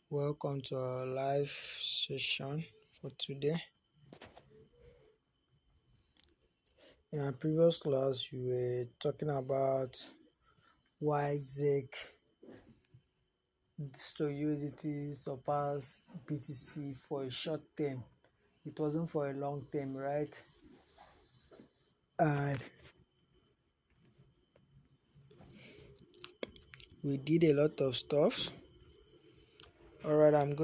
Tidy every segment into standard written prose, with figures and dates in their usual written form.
Welcome to our live session for today. In our previous class, we were talking about why ZEC Usdt surpassed BTC for a short term. It wasn't for a long term, right? And we did a lot of stuff. Alright, I'll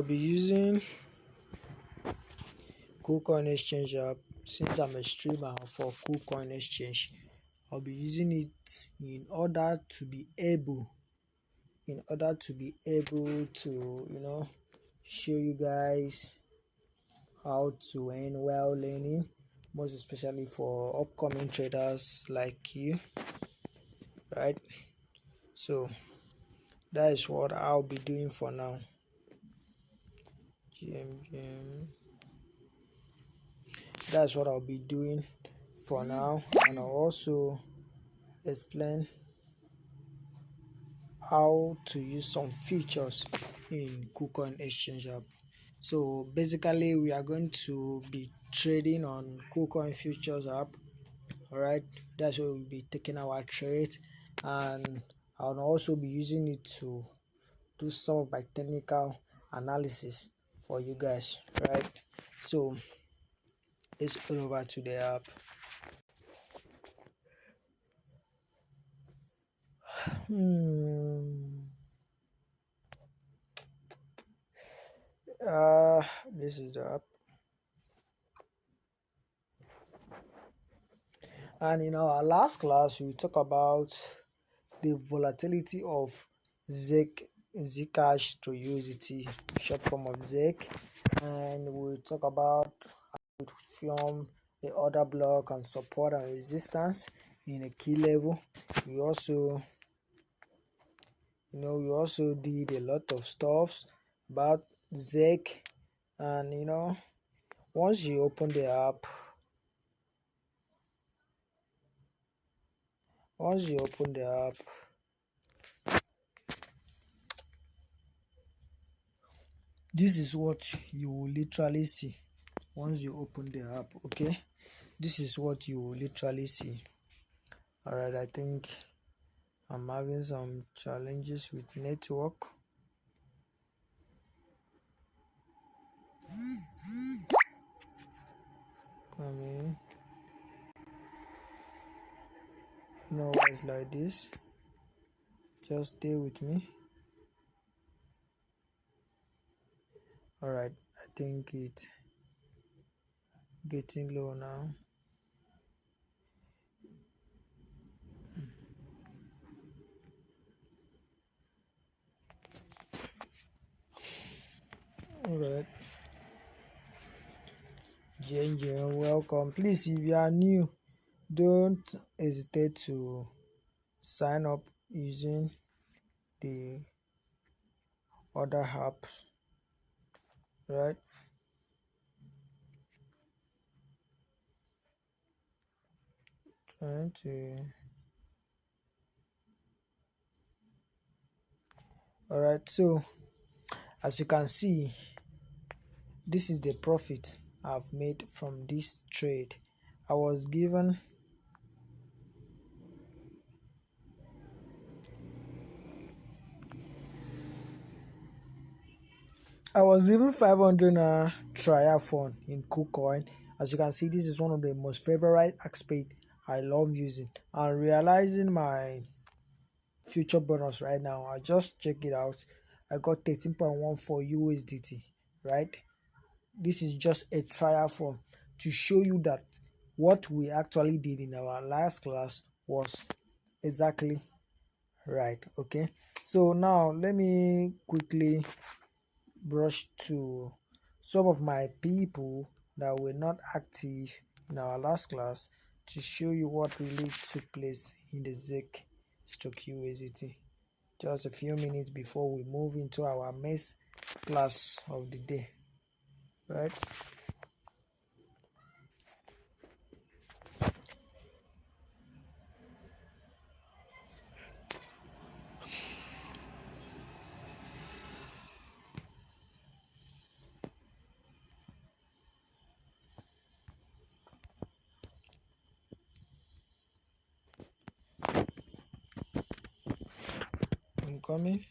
be using KuCoin exchange app. Since I'm a streamer for KuCoin exchange, I'll be using it in order to be able to show you guys how to earn while learning, most especially for upcoming traders like you, right? So that is what I'll be doing for now. That's what I'll be doing for now, and I'll also explain how to use some features in KuCoin exchange app. So basically we are going to be trading on KuCoin futures app. Alright, that's where we'll be taking our trade, and I'll also be using it to do some of my technical analysis for you guys, right? So let's go over to the app. This is the app. And in our last class, we talked about the volatility of Zcash to USDT, short form of ZEC, and we talk about how to form the order block and support and resistance in a key level. We also did a lot of stuff about ZEC, and once you open the app, this is what you will literally see. Once you open the app, okay, this is what you will literally see. Alright, I think I'm having some challenges with network. No, why it's like this? Just stay with me. Alright, I think it's getting low now. Alright, Jen, welcome. Please, if you are new, don't hesitate to sign up using the other apps, right? Alright, so as you can see, this is the profit I've made from this trade. I was given $500 trial fund in KuCoin. As you can see, this is one of the most favorite aspects I love using. And realizing my future bonus right now, I just check it out. I got 13.14 USDT, right? This is just a trial fund to show you that what we actually did in our last class was exactly right. Okay, so now let me quickly brush to some of my people that were not active in our last class to show you what really took place in the ZEC USDT. Just a few minutes before we move into our main class of the day, right? coming.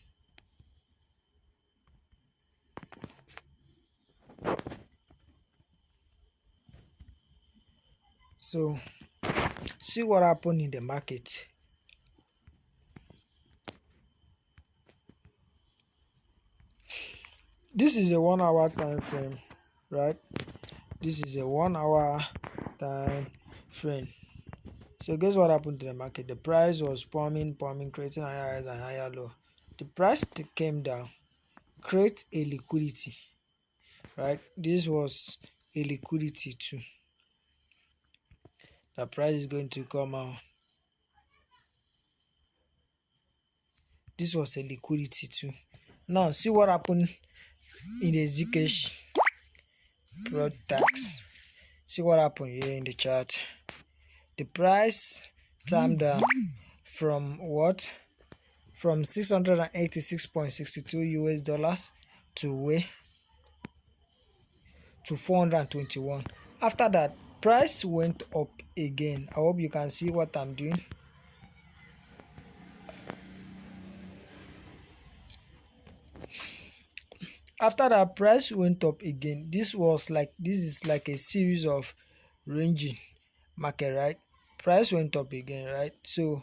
So see what happened in the market. This is a 1 hour time frame, right? This is a 1 hour time frame. So guess what happened to the market? The price was pumping, creating higher highs and higher low. The price came down, create a liquidity, right? This was a liquidity too. The price is going to come out. This was a liquidity too. Now see what happened in the Zcash products. See what happened here in the chart. The price timed down from what? From 686.62 US dollars to where? To 421. After that, price went up again. I hope you can see what I'm doing. After that, price went up again. This is like a series of ranging market, right? Price went up again, right? So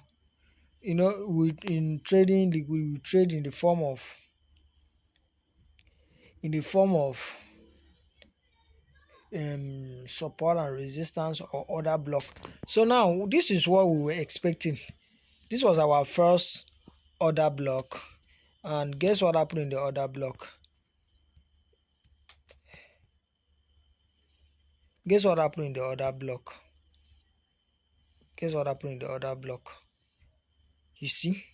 in trading, we trade in the form of support and resistance or order block. So now this is what we were expecting. This was our first order block, and guess what happened in the order block? Guess what happened in the order block? Guess what happened in the order block? You see,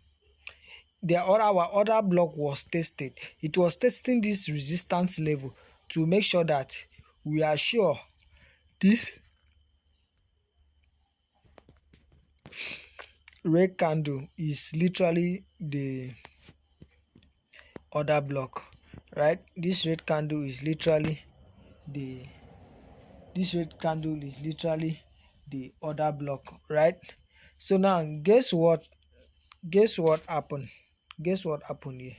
our order block was tested. It was testing this resistance level to make sure that we are sure this red candle is literally the order block, right? This red candle is literally the order block, right? So now guess what happened? Guess what happened here?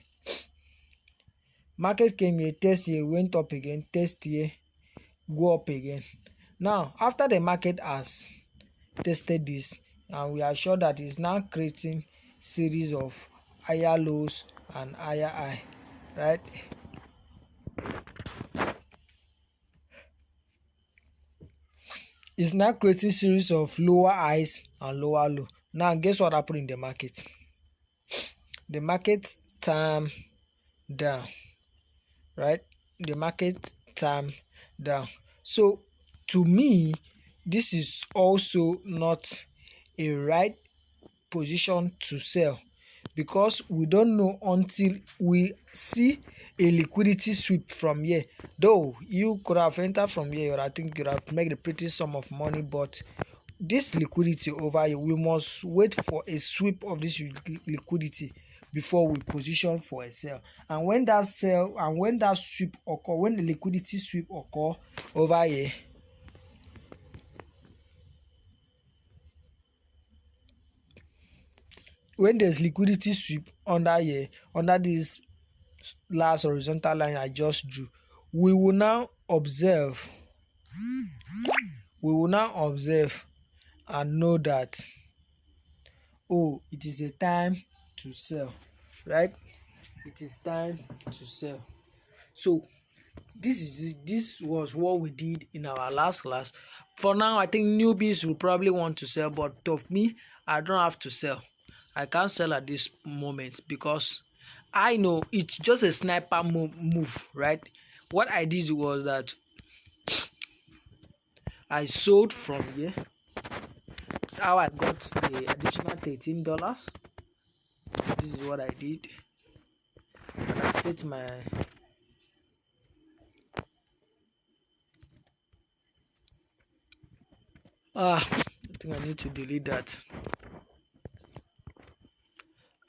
Market came here, test here, went up again, test here, go up again. Now after the market has tested this, and we are sure that it's now creating series of higher lows and higher high, right? It's now creating series of lower highs and lower low. Now guess what happened in the market? The market timed down, right? The market timed down. So to me, this is also not a right position to sell, because we don't know until we see a liquidity sweep from here. Though you could have entered from here, I think you have made a pretty sum of money, but this liquidity over here, we must wait for a sweep of this liquidity before we position for a sell. And when that sweep occur, when the liquidity sweep occur over here, when there's liquidity sweep under here, under this last horizontal line I just drew, we will now observe and know that, oh, it is a time to sell, right? It is time to sell. So this was what we did in our last class. For now, I think newbies will probably want to sell, but of me, I don't have to sell. I can't sell at this moment because I know it's just a sniper move, right? What I did was that I sold from here. How I got the additional $13. This is what I did. And I set my I think I need to delete that.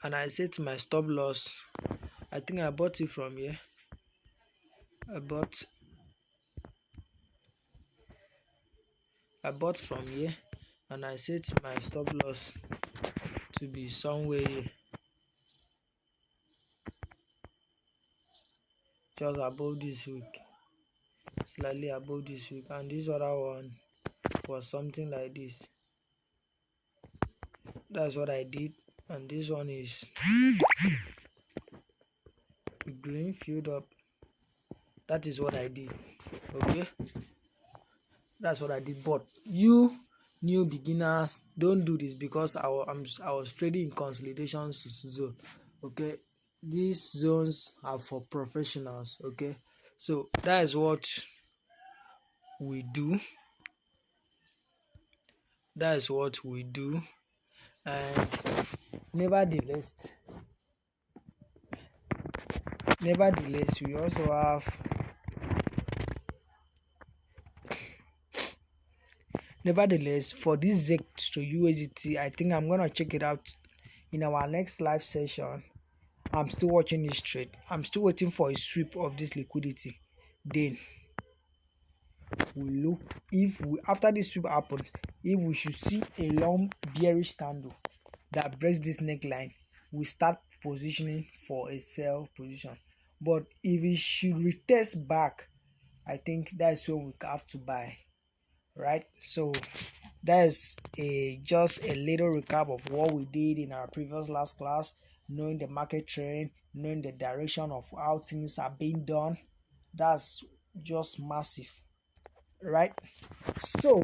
And I set my stop loss. I think I bought it from here. I bought from here, and I set my stop loss to be somewhere here. just above this week, slightly above this week, and this other one was something like this. That's what I did, and this one is green filled up. That is what I did. Okay, that's what I did. But you new beginners, don't do this, because I was trading in consolidation zone. Okay, these zones are for professionals. Okay, so that is what we do. That is what we do. And nevertheless, we also have for this ZEX to USDT. I think I'm gonna check it out in our next live session. I'm still watching this trade. I'm still waiting for a sweep of this liquidity. Then we look, if we, after this sweep happens, if we should see a long bearish candle that breaks this neckline, we start positioning for a sell position. But if it should retest back, I think that's when we have to buy, right? So that's just a little recap of what we did in our previous last class, knowing the market trend, knowing the direction of how things are being done. That's just massive, right? So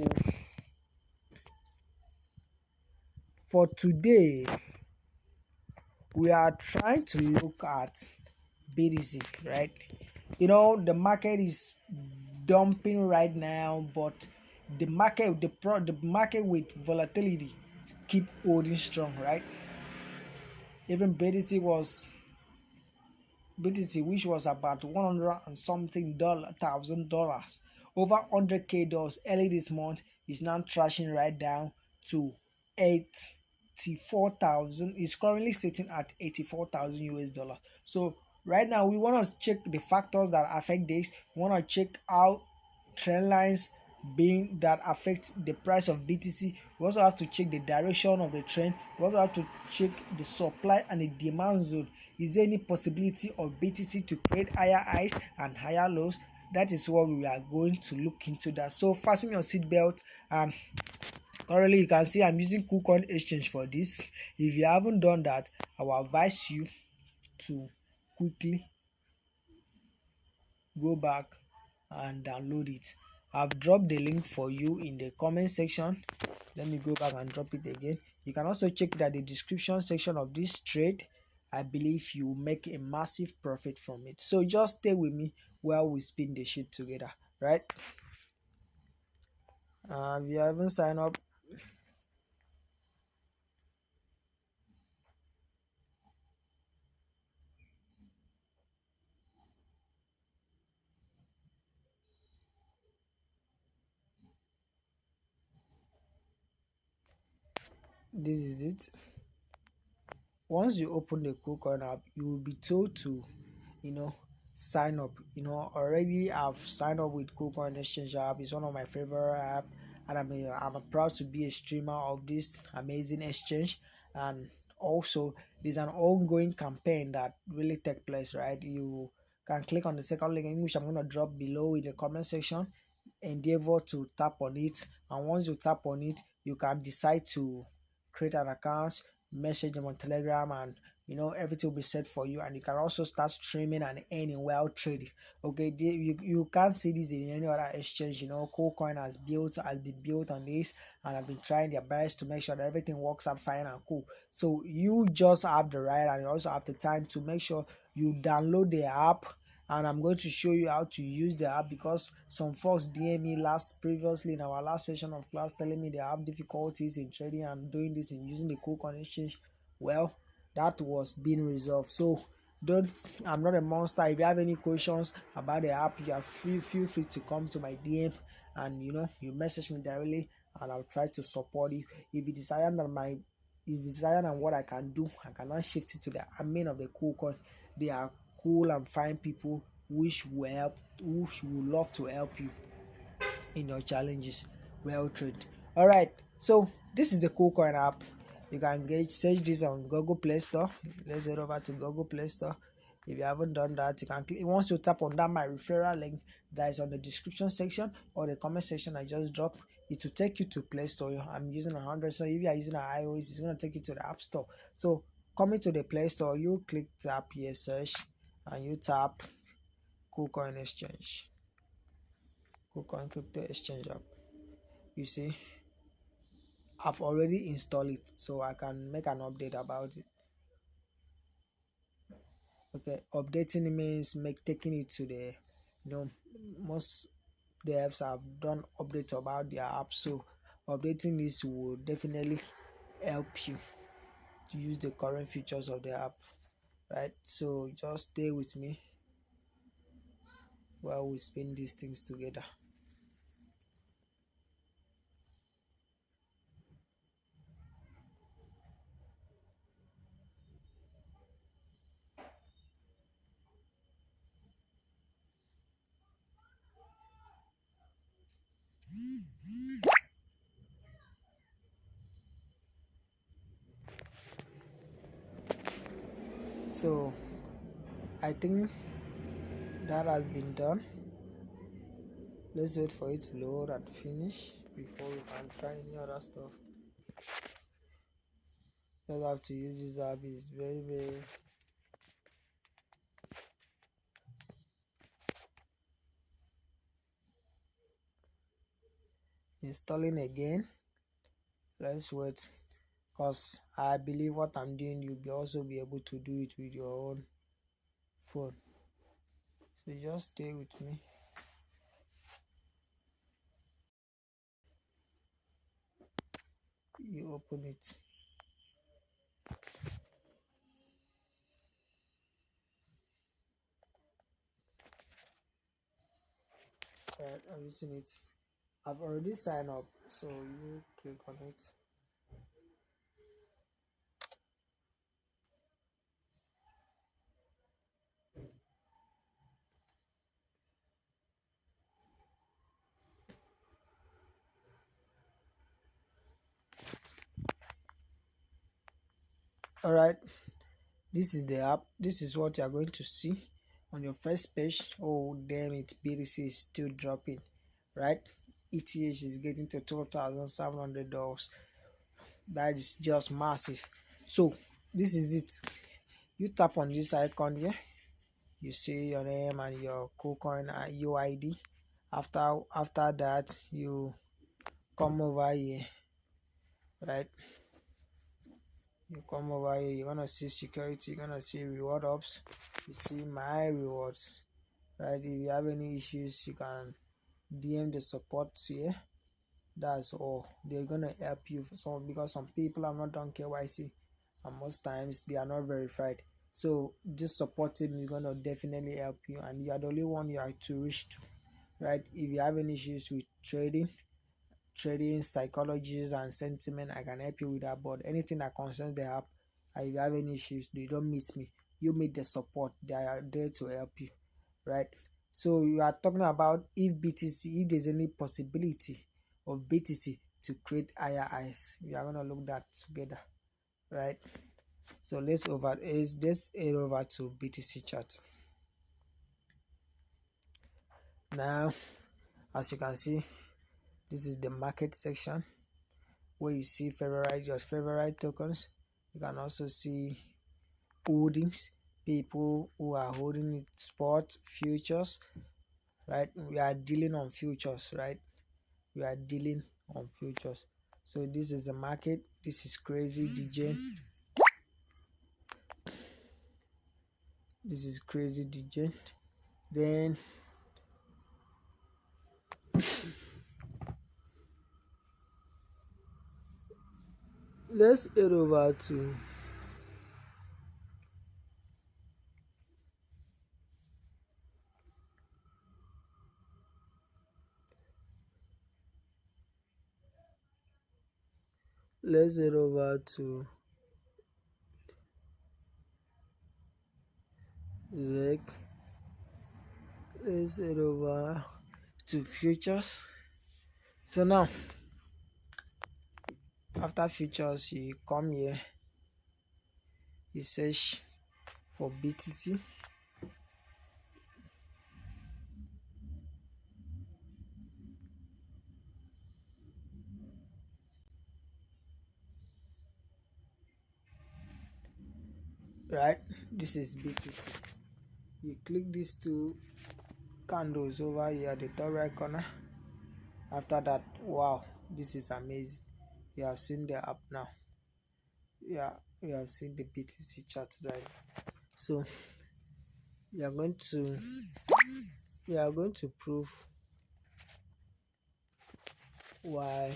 for today, we are trying to look at BTC, right? The market is dumping right now, but the market with volatility keep holding strong, right? Even BTC, which was about 100 and something thousand dollars, over 100k dollars early this month, is now trashing right down to 84,000. Is currently sitting at 84,000 US dollars. So right now we want to check the factors that affect this. We want to check how trend lines being that affect the price of BTC. We also have to check the direction of the trend. We also have to check the supply and the demand zone. Is there any possibility of BTC to create higher highs and higher lows? That is what we are going to look into that. So fasten your seatbelt. Currently you can see I'm using KuCoin exchange for this. If you haven't done that, I will advise you to quickly go back and download it. I've dropped the link for you in the comment section. Let me go back and drop it again. You can also check it at the description section of this trade. I believe you will make a massive profit from it. So just stay with me while we spin the shit together, right? If you haven't signed up, this is it. Once you open the KuCoin app, you will be told to sign up. Already I've signed up with KuCoin exchange app. It's one of my favorite app, and I'm proud to be a streamer of this amazing exchange. And also there's an ongoing campaign that really take place, right? You can click on the second link, which I'm going to drop below in the comment section. Endeavor to tap on it, and once you tap on it, you can decide to create an account, message them on Telegram, and everything will be set for you. And you can also start streaming and earning while trading. Okay, you can't see this in any other exchange. KuCoin has been built on this, and I've been trying their best to make sure that everything works out fine and cool. So you just have the right, and you also have the time to make sure you download the app. And I'm going to show you how to use the app, because some folks DM me previously in our last session of class, telling me they have difficulties in trading and doing this in using the KuCoin exchange. Well, that was being resolved. So I'm not a monster. If you have any questions about the app, you are feel free to come to my DM, and you message me directly, and I'll try to support you. If it is higher than what I can do, I cannot shift it to the admin of the KuCoin. They are cool and fine people which will love to help you in your challenges. Well trained. All right, so this is the KuCoin app. You can search this on Google Play Store. Let's head over to Google Play Store. If you haven't done that, you can click. Once you tap on that my referral link that is on the description section or the comment section I just dropped, it will take you to Play Store. I'm using 100, so if you are using an iOS, it's going to take you to the App Store. So coming to the Play Store, you click tap here, search, and you tap KuCoin Exchange, KuCoin Crypto Exchange app. You see, I've already installed it, so I can make an update about it. Okay, updating means taking it to the, most devs have done updates about their app, so updating this will definitely help you to use the current features of the app, right? So just stay with me while we spin these things together. So I think that has been done. Let's wait for it to load and finish before we can try any other stuff. Just have to use this app. It's very installing again. Let's wait, because I believe what I'm doing you'll also be able to do it with your own phone. So just stay with me. You open it. Right, I'm using it. I've already signed up, so you click on it. All right, this is the app. This is what you're going to see on your first page. Oh damn it, BTC is still dropping, right? ETH is getting to $12,700. That is just massive. So this is it. You tap on this icon here, you see your name and your KuCoin UID. After that, you come over here, right? You come over here, you're gonna see security, you're gonna see reward ups, you see my rewards, right? If you have any issues, you can DM the support here. That's all. They're gonna help you because some people are not done KYC and most times they are not verified. So this support team is gonna definitely help you, and you are the only one you are to reach to, right? If you have any issues with trading psychologies and sentiment, I can help you with that. But anything that concerns the app, and if you have any issues, you don't meet me, you meet the support. They are there to help you, right? So you are talking about if there's any possibility of BTC to create higher highs. We are gonna look that together, right? So let's head over to BTC chart. Now, as you can see, this is the market section where you see your favorite tokens. You can also see holdings, people who are holding it, spot, futures, right? We are dealing on futures, right? We are dealing on futures. So this is the market. This is crazy DJ. This is crazy DJ. Then let's head over to ZEC. Let's head over to futures. So now after futures, you come here, you search for BTC. right? This is BTC. You click these two candles over here at the top right corner. After that, wow, this is amazing. You have seen the app now. Yeah, you have seen the BTC chart right. So we are going to prove why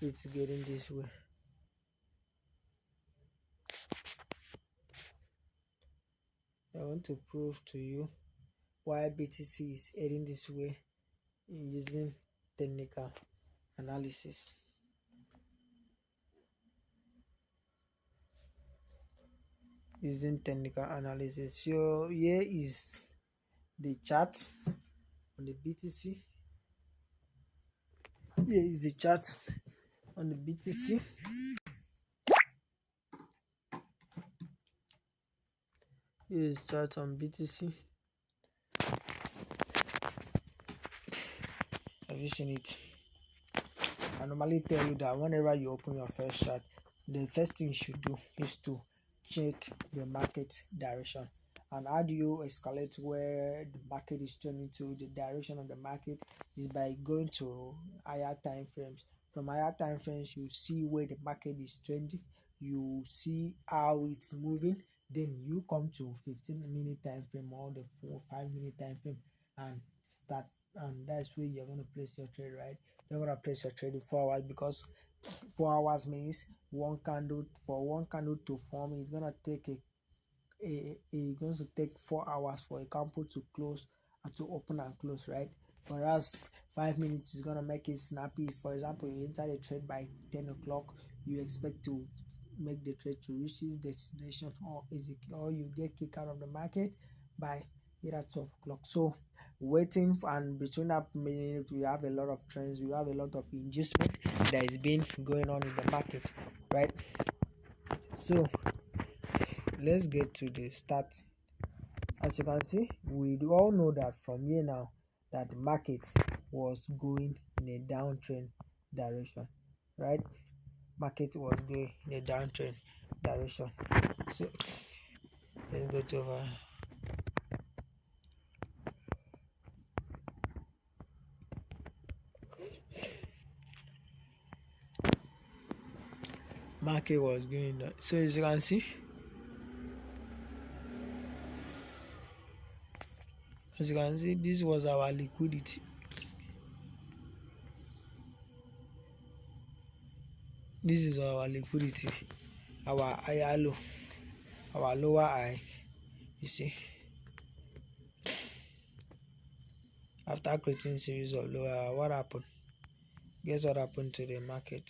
it's getting this way. I want to prove to you why BTC is heading this way using technical analysis. So here is the chart on the BTC. Here is the chart on the BTC. Here is chart on BTC. Have you seen it? I normally tell you that whenever you open your first chart, the first thing you should do is to check the market direction. And how do you escalate where the market is turning to? The direction of the market is by going to higher time frames. From higher time frames, you see where the market is trending, you see how it's moving, then you come to 15-minute time frame or the 5-minute time frame and start. And that's where you're going to place your trade, right? You're going to place your trade in 4 hours, because 4 hours means one candle to form. It's going to take it's going to take 4 hours for a candle to close and to open and close, right? Whereas 5 minutes is going to make it snappy. For example, you enter the trade by 10 o'clock, you expect to make the trade to reach its destination, or you get kicked out of the market by either 12 o'clock. So waiting and between that minute, we have a lot of trends, we have a lot of inducement that is being going on in the market, right? So let's get to the stats. As you can see, we all know that from here now that the market was going in a downtrend direction, right? Market was going in a downtrend direction. So let's go to over. Market was going down. So as you can see, this was our liquidity. This is our liquidity, our higher low, our lower high. You see, after creating series of lower, what happened? Guess what happened to the market?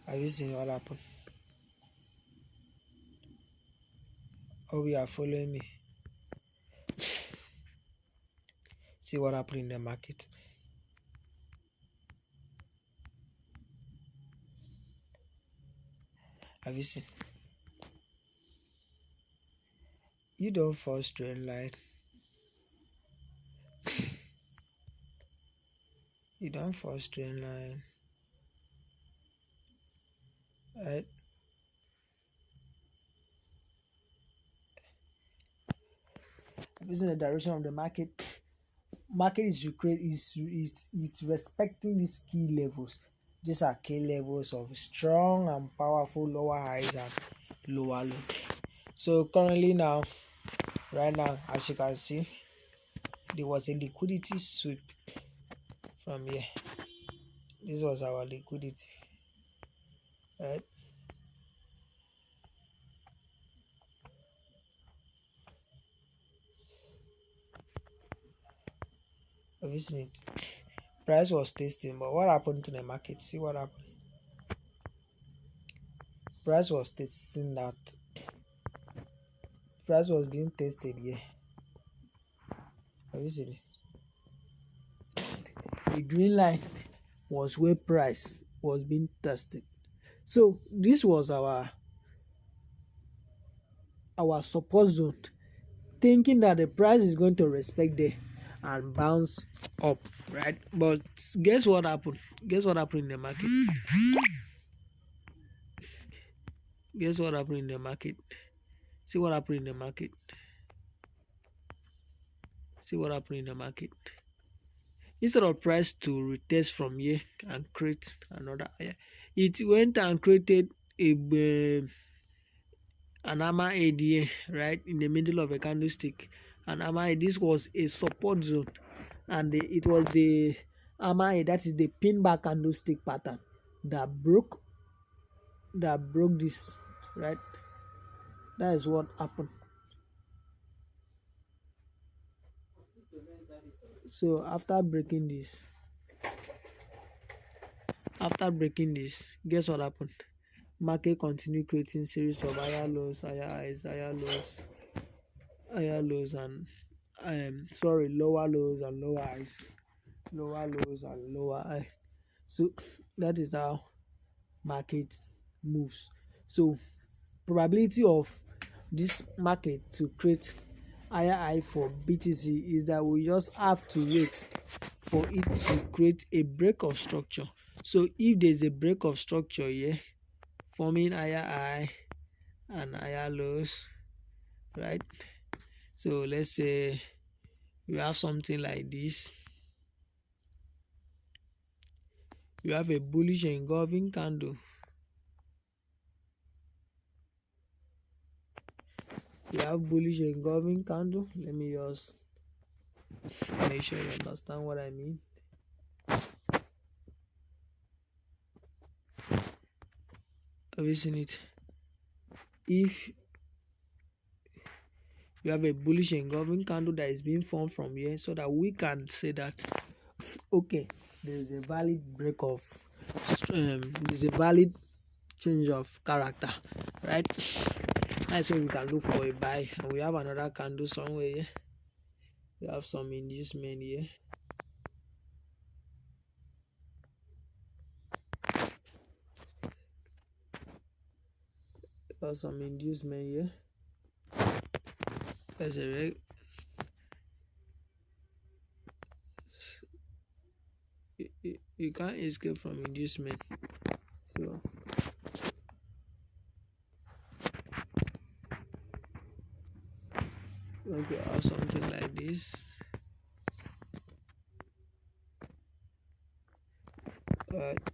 Have you seen what happened? Oh, you are following me? See what happened in the market. Have you seen? You don't fall straight line. You don't fall straight line. Right? Using the direction of the market. Market is respecting these key levels. These are key levels of strong and powerful lower highs and lower lows. So currently now, right now, as you can see, there was a liquidity sweep from here. This was our liquidity, right? Have you seen it? Price was testing, but what happened to the market? See what happened. Price was testing that. Price was being tested here. Have you seen it? The green line was where price was being tested. So this was our support zone thinking that the price is going to respect there and bounce up, right? But guess what happened? Guess what happened in the market? Guess what happened in the market? See what happened in the market. See what happened in the market. Instead of price to retest from here and create another higher, it went and created an hammer head here, right in the middle of a candlestick. An hammer head. This was a support zone, and it was the hammer head, that is the pin back candlestick pattern, that broke this, right? That is what happened. So after breaking this, guess what happened? Market continued creating series of higher lows, higher highs, higher lows, and lower lows and lower highs, lower lows and lower high. So that is how market moves. So probability of this market to create higher high for BTC is that we just have to wait for it to create a break of structure. So if there's a break of structure here, forming higher high and higher lows, right? So let's say you have something like this. You have a bullish engulfing candle. You have bullish engulfing candle. Let me just make sure you understand what I mean. Have you seen it? If you have a bullish engulfing candle that is being formed from here, so that we can say that okay, there is a valid break of there is a valid change of character, right? That's when we can look for a buy. And we have another candle somewhere here. We have some inducement here. We have some inducement here. There's a reg. You can't escape from inducement. So you want to have something like this. Alright.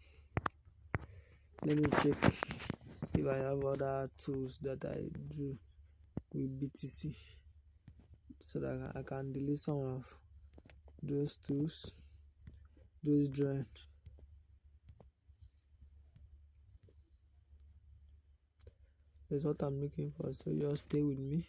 Let me check if I have other tools that I do with BTC, so that I can delete some of those tools, those drawing. That's what I'm looking for, so just stay with me.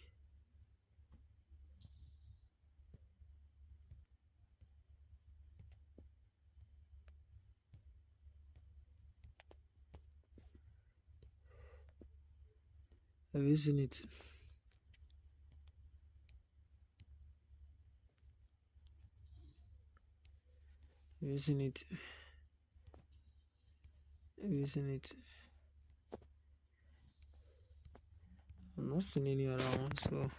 Have you seen it? Have you seen it? Have you seen it? I'm not seeing any other one, so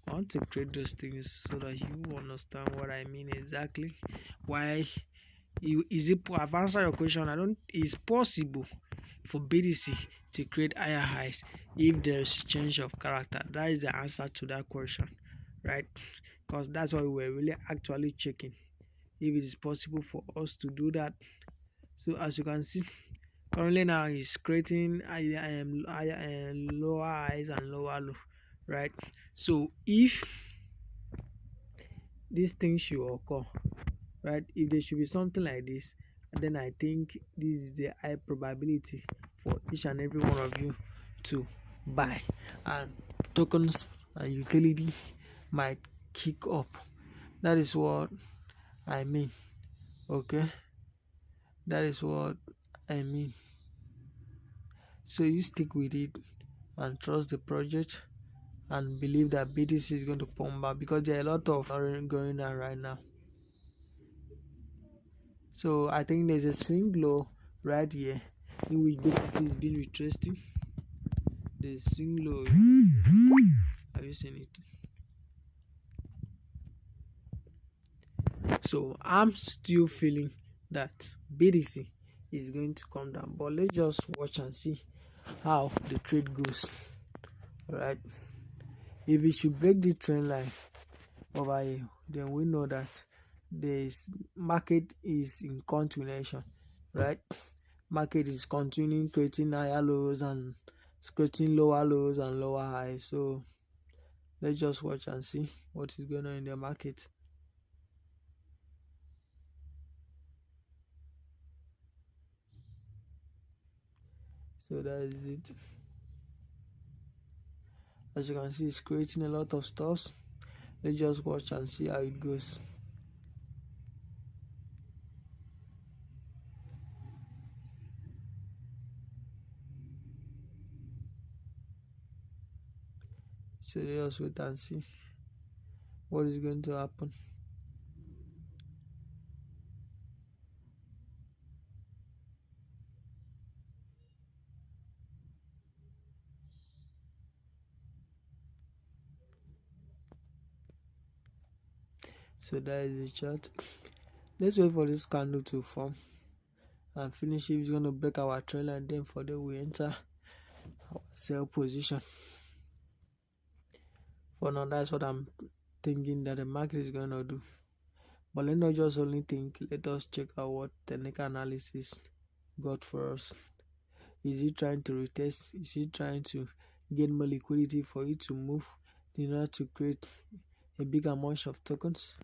I want to create those things so that you understand what I mean exactly. Why is it? I've answered your question. It's possible for BTC to create higher highs if there's a change of character. That is the answer to that question, right? Because that's why we were really actually checking if it is possible for us to do that. So as you can see, currently now is creating lower highs and lower low, right? So if these things should occur, right, if there should be something like this, then I think this is the high probability for each and every one of you to buy, and tokens and utility might kick up. That is what I mean. Okay, that is what I mean. So you stick with it and trust the project and believe that BTC is going to pump back, because there are a lot of going on right now. So I think there's a swing low right here in which BTC is being retracing. The swing low, have you seen it? So I'm still feeling that BTC is going to come down, but let's just watch and see how the trade goes. Alright, if it should break the trend line over here, then we know that this market is in continuation, right? Market is continuing creating higher lows and creating lower lows and lower highs. So let's just watch and see what is going on in the market. So that is it. As you can see, it's creating a lot of stuff. Let's just watch and see how it goes. So let's wait and see what is going to happen. So that is the chart. Let's wait for this candle to form and finish. If it's going to break our trend and then for that we enter our sell position. For now, that's what I'm thinking that the market is going to do. But let's not just only think, let us check out what technical analysis got for us. Is he trying to retest? Is he trying to get more liquidity for it to move in order to create a big amount of tokens?